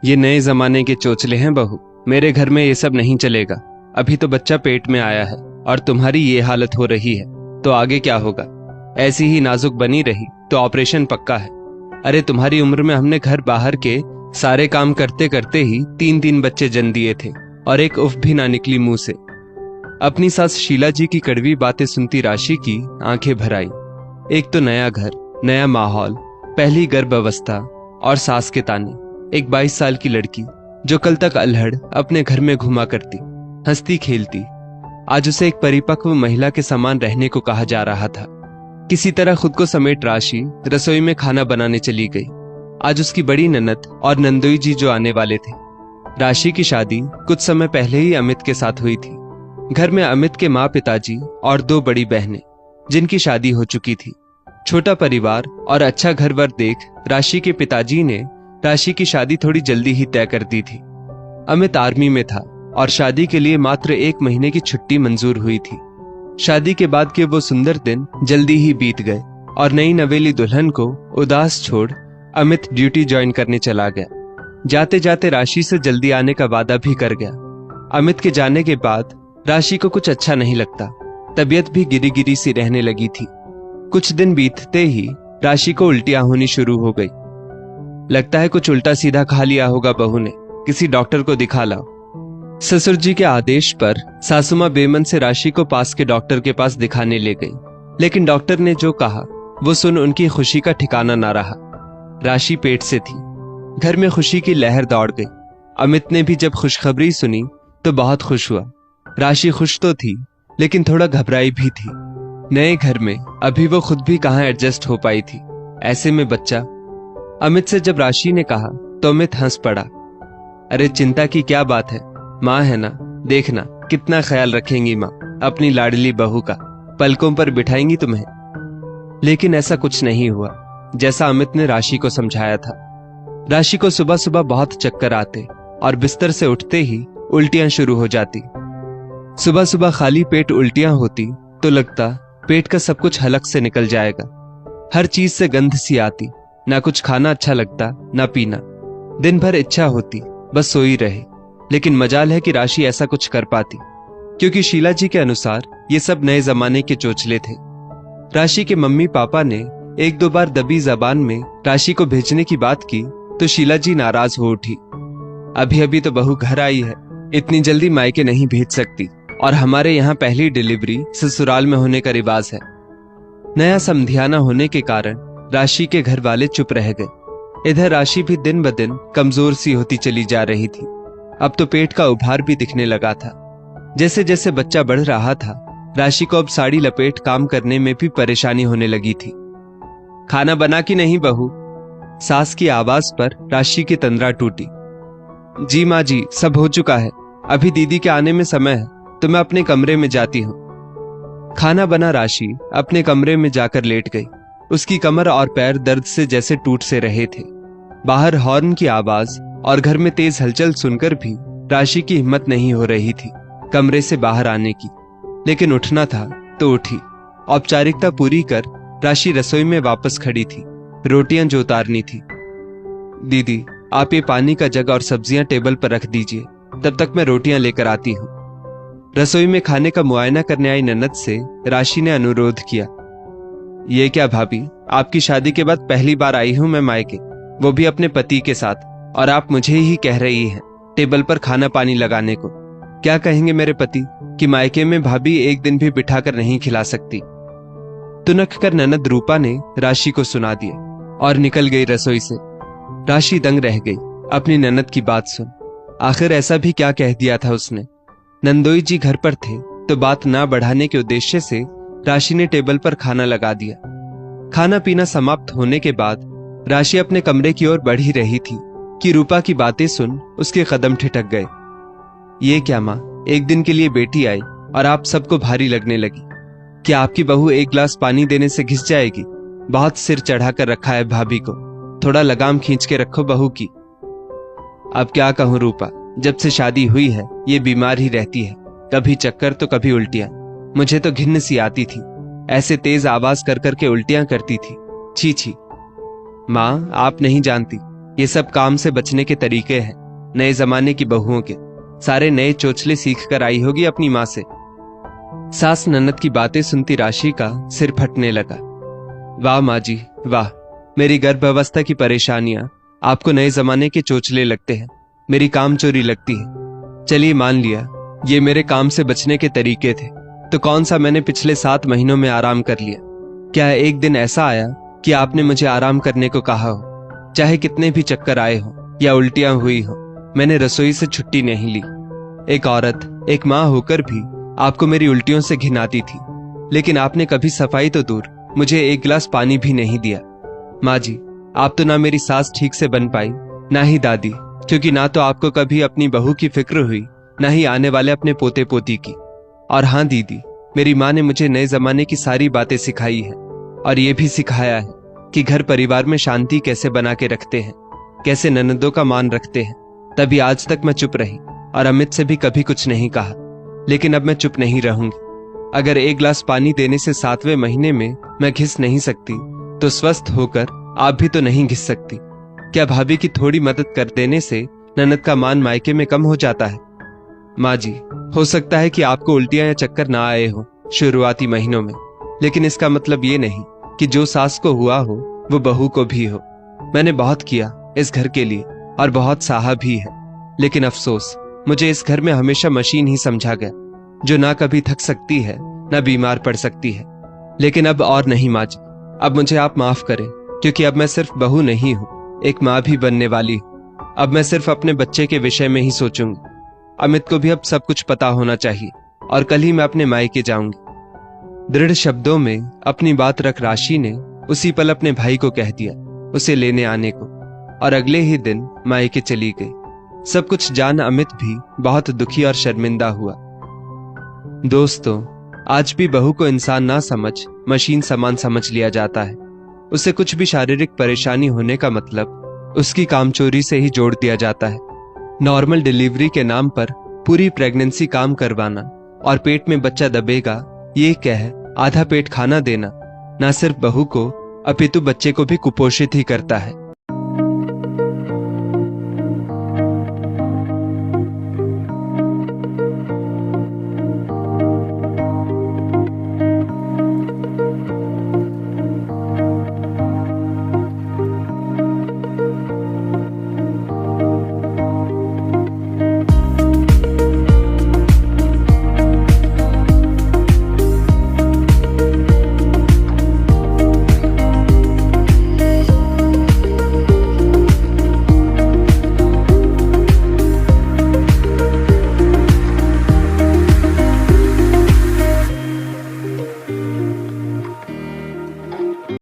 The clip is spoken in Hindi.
ये नए जमाने के चोचले हैं बहू। मेरे घर में ये सब नहीं चलेगा। अभी तो बच्चा पेट में आया है और तुम्हारी ये हालत हो रही है तो आगे क्या होगा? ऐसी ही नाजुक बनी रही तो ऑपरेशन पक्का है। अरे तुम्हारी उम्र में हमने घर बाहर के सारे काम करते करते ही 3-3 बच्चे जन्म दिए थे और एक उफ भी ना निकली मुंह से। अपनी सास शीला जी की कड़वी बातें सुनती राशि की आंखें भर आई। एक तो नया घर, नया माहौल, पहली गर्भ अवस्था और सास के ताने। एक 22 साल की लड़की जो कल तक अल्हड़ अपने घर में घुमा करती, हंसती खेलती, आज उसे एक परिपक्व महिला के समान रहने को कहा जा रहा था। किसी तरह खुद को समेट राशि रसोई में खाना बनाने चली गई। आज उसकी बड़ी ननद और नंदोई जी जो आने वाले थे। राशि की शादी कुछ समय पहले ही अमित के साथ हुई थी। घर में अमित के माँ पिताजी और 2 बड़ी बहनें जिनकी शादी हो चुकी थी। छोटा परिवार और अच्छा घर वर देख राशि के पिताजी ने राशि की शादी थोड़ी जल्दी ही तय कर दी थी। अमित आर्मी में था और शादी के लिए मात्र 1 महीने की छुट्टी मंजूर हुई थी। शादी के बाद के वो सुंदर दिन जल्दी ही बीत गए और नई नवेली दुल्हन को उदास छोड़ अमित ड्यूटी ज्वाइन करने चला गया। जाते जाते राशि से जल्दी आने का वादा भी कर गया। अमित के जाने के बाद राशि को कुछ अच्छा नहीं लगता। तबीयत भी गिरी गिरी सी रहने लगी थी। कुछ दिन बीतते ही राशि को उल्टियां होनी शुरू हो गई। लगता है कुछ उल्टा सीधा खा लिया होगा बहू ने, किसी डॉक्टर को दिखा लाओ। ससुर जी के आदेश पर सासुमा बेमन से राशि को पास के डॉक्टर के पास दिखाने ले गई, लेकिन डॉक्टर ने जो कहा वो सुन उनकी खुशी का ठिकाना ना रहा। राशि पेट से थी। घर में खुशी की लहर दौड़ गई। अमित ने भी जब खुशखबरी सुनी तो बहुत खुश हुआ। राशि खुश तो थी लेकिन थोड़ा घबराई भी थी। नए घर में अभी वो खुद भी कहां एडजस्ट हो पाई थी, ऐसे में बच्चा। अमित से जब राशि ने कहा तो अमित हंस पड़ा। अरे चिंता की क्या बात है, माँ है ना, देखना कितना ख्याल रखेंगी माँ अपनी लाडली बहू का, पलकों पर बिठाएंगी तुम्हें। लेकिन ऐसा कुछ नहीं हुआ जैसा अमित ने राशि को समझाया था। राशि को सुबह सुबह बहुत चक्कर आते और बिस्तर से उठते ही उल्टियां शुरू हो जाती। सुबह सुबह खाली पेट उल्टियां होती तो लगता पेट का सब कुछ हलक से निकल जाएगा। हर चीज से गंध सी आती, ना कुछ खाना अच्छा लगता ना पीना। दिन भर इच्छा होती बस सोई रहे। लेकिन मजाल है कि राशि ऐसा कुछ कर पाती, क्योंकि शीला जी के अनुसार ये सब नए जमाने के चोचले थे। राशि के मम्मी पापा ने 1-2 बार दबी जबान में राशि को भेजने की बात की तो शीला जी नाराज हो उठी। अभी अभी तो बहू घर आई है, इतनी जल्दी मायके नहीं भेज सकती, और हमारे यहाँ पहली डिलीवरी ससुराल में होने का रिवाज है। नया समधियाना होने के कारण राशि के घर वाले चुप रह गए। इधर राशि भी दिन ब दिन कमजोर सी होती चली जा रही थी। अब तो पेट का उभार भी दिखने लगा था। जैसे जैसे बच्चा बढ़ रहा था, राशि को अब साड़ी लपेट काम करने में भी परेशानी होने लगी थी। खाना बना कि नहीं बहू? सास की आवाज पर राशि की तंद्रा टूटी। जी माँ जी, सब हो चुका है, अभी दीदी के आने में समय है तो मैं अपने कमरे में जाती हूँ। खाना बना राशि अपने कमरे में जाकर लेट गई। उसकी कमर और पैर दर्द से जैसे टूट से रहे थे। बाहर हॉर्न की आवाज और घर में तेज हलचल सुनकर भी राशि की हिम्मत नहीं हो रही थी कमरे से बाहर आने की। लेकिन उठना था तो उठी। औपचारिकता पूरी कर राशि रसोई में वापस खड़ी थी। रोटियां जो उतारनी थी। दीदी, आप ये पानी का जग और सब्जियां टेबल पर रख दीजिए, तब तक मैं रोटियां लेकर आती हूँ। रसोई में खाने का मुआयना करने आई ननद से राशि ने अनुरोध किया। ये क्या भाभी, आपकी शादी के बाद पहली बार आई हूं मैं मायके, वो भी अपने पति के साथ, और आप मुझे ही कह रही हैं टेबल पर खाना पानी लगाने को। क्या कहेंगे मेरे पति कि मायके में भाभी एक दिन भी बिठाकर नहीं खिला सकती। तुनक कर ननद रूपा ने राशि को सुना दिया और निकल गई रसोई से। राशि दंग रह गई अपनी ननद की बात सुन। आखिर ऐसा भी क्या कह दिया था उसने? नंदोई जी घर पर थे तो बात ना बढ़ाने के उद्देश्य से राशि ने टेबल पर खाना लगा दिया। खाना पीना समाप्त होने के बाद राशि अपने कमरे की ओर बढ़ ही रही थी कि रूपा की बातें सुन उसके कदम ठिठक गए। ये क्या माँ, एक दिन के लिए बेटी आई और आप सबको भारी लगने लगी। क्या आपकी बहू एक गिलास पानी देने से घिस जाएगी? बहुत सिर चढ़ाकर रखा है भाभी को, थोड़ा लगाम खींच के रखो बहू की। अब क्या कहूँ रूपा, जब से शादी हुई है ये बीमार ही रहती है, कभी चक्कर तो कभी उल्टियां। मुझे तो घिन्न सी आती थी, ऐसे तेज आवाज कर करके उल्टियां करती थी। छी छी। माँ, आप नहीं जानती, ये सब काम से बचने के तरीके हैं, नए जमाने की बहुओं के। सारे नए चोचले सीख कर आई होगी अपनी माँ से। सास ननद की बातें सुनती राशि का सिर फटने लगा। वाह माँ जी वाह, मेरी गर्भ अवस्था की परेशानियां आपको नए जमाने के चोचले लगते हैं, मेरी काम चोरी लगती है। चलिए मान लिया ये मेरे काम से बचने के तरीके थे, तो कौन सा मैंने पिछले 7 महीनों में आराम कर लिया। क्या एक दिन ऐसा आया कि आपने मुझे आराम करने को कहा हो? चाहे कितने भी चक्कर आए हो या उल्टियां हुई हो, मैंने रसोई से छुट्टी नहीं ली। एक औरत, एक माँ होकर भी आपको मेरी उल्टियों से घिन आती थी, लेकिन आपने कभी सफाई तो दूर मुझे एक गिलास पानी भी नहीं दिया। माँ जी, आप तो ना मेरी सास ठीक से बन पाई, ना ही दादी, क्योंकि ना तो आपको कभी अपनी बहू की फिक्र हुई, ना ही आने वाले अपने पोते पोती की। और हाँ दीदी, मेरी माँ ने मुझे नए जमाने की सारी बातें सिखाई है, और ये भी सिखाया है कि घर परिवार में शांति कैसे बना के रखते हैं, कैसे ननदों का मान रखते हैं। तभी आज तक मैं चुप रही और अमित से भी कभी कुछ नहीं कहा, लेकिन अब मैं चुप नहीं रहूंगी। अगर एक गिलास पानी देने से 7वें महीने में मैं घिस नहीं सकती, तो स्वस्थ होकर आप भी तो नहीं घिस सकती। क्या भाभी की थोड़ी मदद कर देने से ननद का मान मायके में कम हो जाता है? माँ जी, हो सकता है कि आपको उल्टियां या चक्कर ना आए हो शुरुआती महीनों में, लेकिन इसका मतलब ये नहीं कि जो सास को हुआ हो वो बहू को भी हो। मैंने बहुत किया इस घर के लिए और बहुत सहा भी है, लेकिन अफसोस मुझे इस घर में हमेशा मशीन ही समझा गया, जो ना कभी थक सकती है ना बीमार पड़ सकती है। लेकिन अब और नहीं माँ जी, अब मुझे आप माफ करें, क्योंकि अब मैं सिर्फ बहू नहीं हूँ, एक माँ भी बनने वाली हूँ। अब मैं सिर्फ अपने बच्चे के विषय में ही सोचूंगी। अमित को भी अब सब कुछ पता होना चाहिए, और कल ही मैं अपने मायके जाऊंगी। दृढ़ शब्दों में अपनी बात रख राशि ने उसी पल अपने भाई को कह दिया उसे लेने आने को, और अगले ही दिन मायके चली गई। सब कुछ जान अमित भी बहुत दुखी और शर्मिंदा हुआ। दोस्तों, आज भी बहू को इंसान ना समझ मशीन समान समझ लिया जाता है। उसे कुछ भी शारीरिक परेशानी होने का मतलब उसकी कामचोरी से ही जोड़ दिया जाता है। नॉर्मल डिलीवरी के नाम पर पूरी प्रेगनेंसी काम करवाना और पेट में बच्चा दबेगा ये कह आधा पेट खाना देना न सिर्फ बहू को अपितु बच्चे को भी कुपोषित ही करता है।